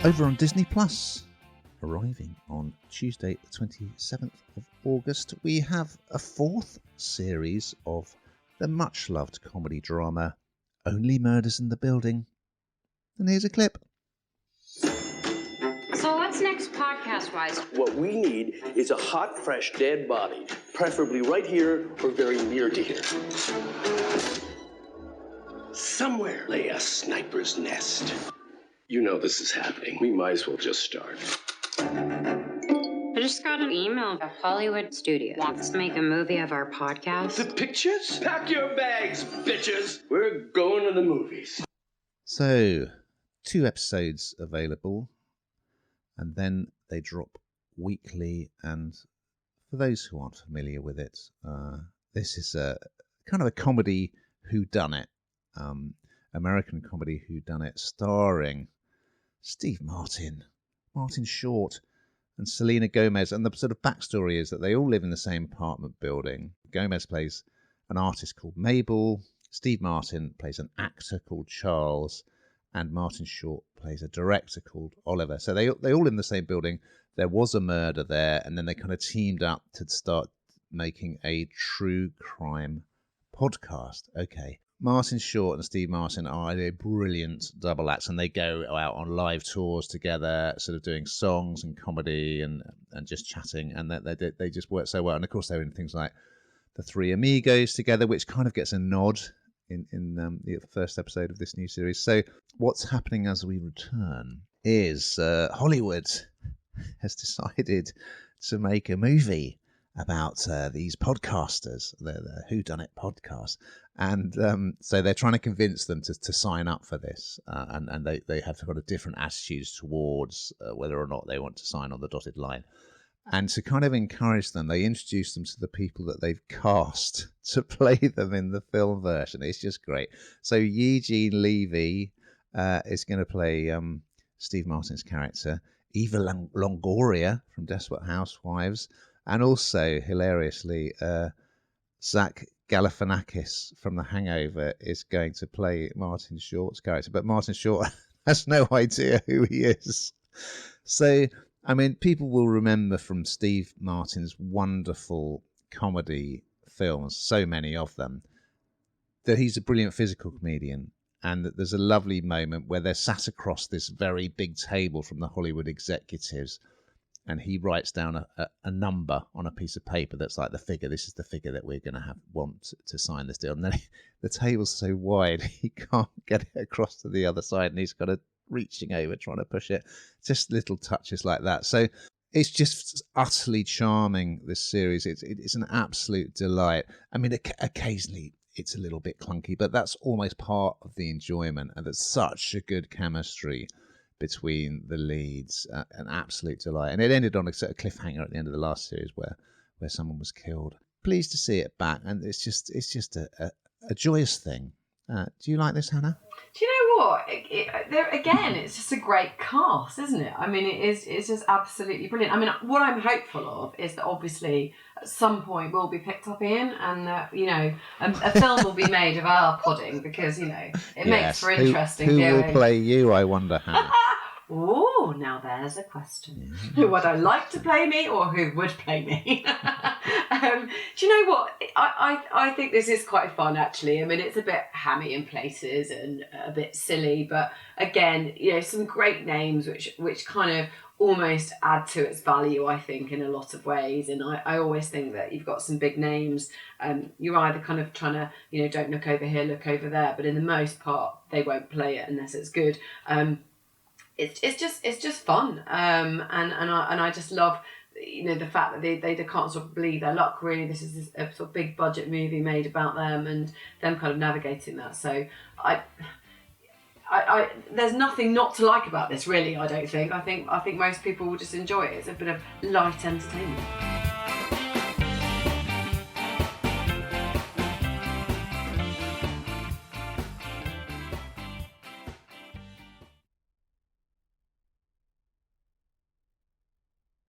Over on Disney Plus, arriving on Tuesday the 27th of August, we have a fourth series of the much-loved comedy drama Only Murders in the Building. And here's a clip. So what's next podcast-wise? What we need is a hot, fresh, dead body, preferably right here or very near to here. Somewhere lay a sniper's nest. You know this is happening. We might as well just start. I just got an email. A Hollywood studio wants to make a movie of our podcast. The pictures? Pack your bags, bitches. We're going to the movies. So, 2 episodes available, and then they drop weekly. And for those who aren't familiar with it, this is a kind of a comedy whodunit, American comedy whodunit, starring Steve Martin, Martin Short, and Selena Gomez. And the sort of backstory is that they all live in the same apartment building. Gomez plays an artist called Mabel. Steve Martin plays an actor called Charles. And Martin Short plays a director called Oliver. So they all in the same building. There was a murder there, and then they kind of teamed up to start making a true crime podcast. Okay. Martin Short and Steve Martin are a brilliant double act, and they go out on live tours together, sort of doing songs and comedy and just chatting, and they just work so well. And of course, they're in things like The Three Amigos together, which kind of gets a nod in the first episode of this new series. So what's happening as we return is Hollywood has decided to make a movie about these podcasters, the whodunit podcast. And so they're trying to convince them to sign up for this. And they have got a different attitudes towards whether or not they want to sign on the dotted line. And to kind of encourage them, they introduce them to the people that they've cast to play them in the film version. It's just great. So Eugene Levy is going to play Steve Martin's character. Eva Longoria from Desperate Housewives. And also, hilariously, Zach Galifianakis from The Hangover is going to play Martin Short's character. But Martin Short has no idea who he is. So, I mean, people will remember from Steve Martin's wonderful comedy films, so many of them, that he's a brilliant physical comedian. And that there's a lovely moment where they're sat across this very big table from the Hollywood executives, and he writes down a number on a piece of paper that's like the figure. This is the figure that we're going to want to sign this deal. And then the table's so wide, he can't get it across to the other side, and he's got to reaching over, trying to push it. Just little touches like that. So it's just utterly charming, this series. It's an absolute delight. I mean, occasionally it's a little bit clunky, but that's almost part of the enjoyment. And there's such a good chemistry between the leads, an absolute delight. And it ended on a sort of cliffhanger at the end of the last series where someone was killed. Pleased to see it back, and it's just a joyous thing. Do you like this, Hannah? Do you know what? It's just a great cast, isn't it? I mean, it's just absolutely brilliant. I mean, what I'm hopeful of is that obviously at some point we'll be picked up in, and a film will be made of our podding, because it makes for interesting Who viewing. will play you, I wonder, Hannah? Oh, now there's a question. Who would I like to play me, or who would play me? Do you know what? I think this is quite fun, actually. I mean, it's a bit hammy in places and a bit silly, but again, some great names which kind of almost add to its value, I think, in a lot of ways. And I always think that you've got some big names. You're either kind of trying to, don't look over here, look over there, but in the most part, they won't play it unless it's good. It's just fun, and I just love the fact that they can't sort of believe their luck, really. This is a sort of big budget movie made about them and them kind of navigating that. So I there's nothing not to like about this, really. I don't think. I think most people will just enjoy it. It's a bit of light entertainment.